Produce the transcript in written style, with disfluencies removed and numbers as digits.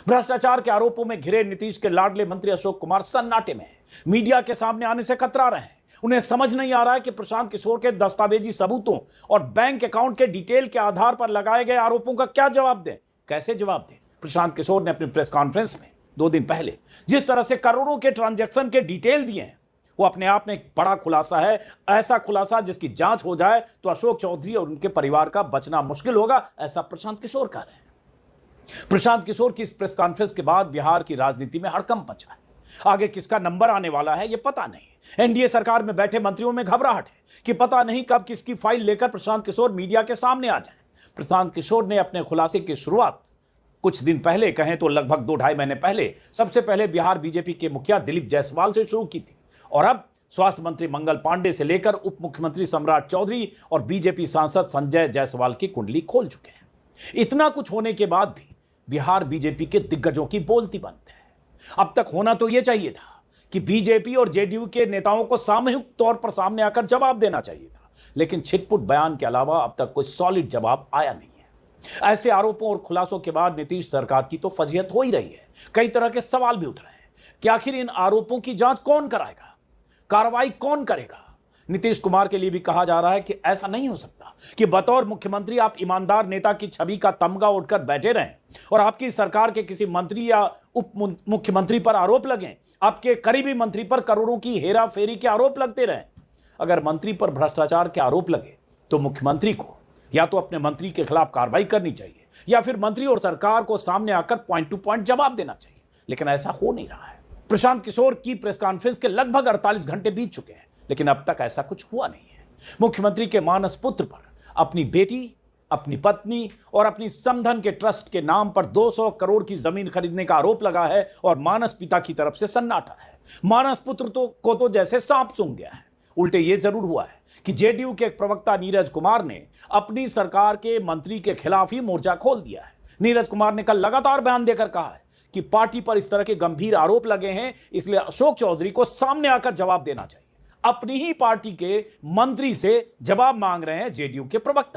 भ्रष्टाचार के आरोपों में घिरे नीतीश के लाडले मंत्री अशोक कुमार सन्नाटे में हैं। मीडिया के सामने आने से कतरा रहे हैं। उन्हें समझ नहीं आ रहा है कि प्रशांत किशोर के दस्तावेजी सबूतों और बैंक अकाउंट के डिटेल के आधार पर लगाए गए आरोपों का क्या जवाब दें, कैसे जवाब दें। प्रशांत किशोर ने अपनी प्रेस कॉन्फ्रेंस में 2 दिन पहले जिस तरह से करोड़ों के ट्रांजैक्शन के डिटेल दिए हैं, वो अपने आप में एक बड़ा खुलासा है। ऐसा खुलासा जिसकी जांच हो जाए तो अशोक चौधरी और उनके परिवार का बचना मुश्किल होगा, ऐसा प्रशांत किशोर कह रहे हैं। प्रशांत किशोर की इस प्रेस कॉन्फ्रेंस के बाद बिहार की राजनीति में हड़कंप मचा है। आगे किसका नंबर आने वाला है, यह पता नहीं। एनडीए सरकार में बैठे मंत्रियों में घबराहट है कि पता नहीं कब किसकी फाइल लेकर प्रशांत किशोर मीडिया के सामने आ जाएं। प्रशांत किशोर ने अपने खुलासे की शुरुआत कुछ दिन पहले, कहें तो लगभग 2-2.5 महीने पहले, सबसे पहले बिहार बीजेपी के मुखिया दिलीप जायसवाल से शुरू की थी और अब स्वास्थ्य मंत्री मंगल पांडे से लेकर उप मुख्यमंत्री सम्राट चौधरी और बीजेपी सांसद संजय जायसवाल की कुंडली खोल चुके हैं। इतना कुछ होने के बाद भी बिहार बीजेपी के दिग्गजों की बोलती बंद है। अब तक होना तो यह चाहिए था कि बीजेपी और जेडीयू के नेताओं को सामूहिक तौर पर सामने आकर जवाब देना चाहिए था, लेकिन छिटपुट बयान के अलावा अब तक कोई सॉलिड जवाब आया नहीं है। ऐसे आरोपों और खुलासों के बाद नीतीश सरकार की तो फजीहत हो ही रही है। कई तरह के सवाल भी उठ रहे हैं कि आखिर इन आरोपों की जांच कौन कराएगा, कार्रवाई कौन करेगा। नीतीश कुमार के लिए भी कहा जा रहा है कि ऐसा नहीं हो सकता कि बतौर मुख्यमंत्री आप ईमानदार नेता की छवि का तमगा उठकर बैठे रहें और आपकी सरकार के किसी मंत्री या उप मुख्यमंत्री पर आरोप लगें, आपके करीबी मंत्री पर करोड़ों की हेरा फेरी के आरोप लगते रहें। अगर मंत्री पर भ्रष्टाचार के आरोप लगे तो मुख्यमंत्री को या तो अपने मंत्री के खिलाफ कार्रवाई करनी चाहिए या फिर मंत्री और सरकार को सामने आकर पॉइंट टू पॉइंट जवाब देना चाहिए, लेकिन ऐसा हो नहीं रहा है। प्रशांत किशोर की प्रेस कॉन्फ्रेंस के लगभग 48 घंटे बीत चुके हैं, लेकिन अब तक ऐसा कुछ हुआ नहीं है। मुख्यमंत्री के मानस पुत्र पर अपनी बेटी, अपनी पत्नी और अपनी समधन के ट्रस्ट के नाम पर 200 करोड़ की जमीन खरीदने का आरोप लगा है और मानस पिता की तरफ से सन्नाटा है। मानस पुत्र को जैसे सांप सूंघ गया है। उल्टे ये जरूर हुआ है कि जेडीयू के एक प्रवक्ता नीरज कुमार ने अपनी सरकार के मंत्री के खिलाफ ही मोर्चा खोल दिया है। नीरज कुमार ने कल लगातार बयान देकर कहा है कि पार्टी पर इस तरह के गंभीर आरोप लगे हैं, इसलिए अशोक चौधरी को सामने आकर जवाब देना चाहिए। अपनी ही पार्टी के मंत्री से जवाब मांग रहे हैं जेडीयू के प्रवक्ता।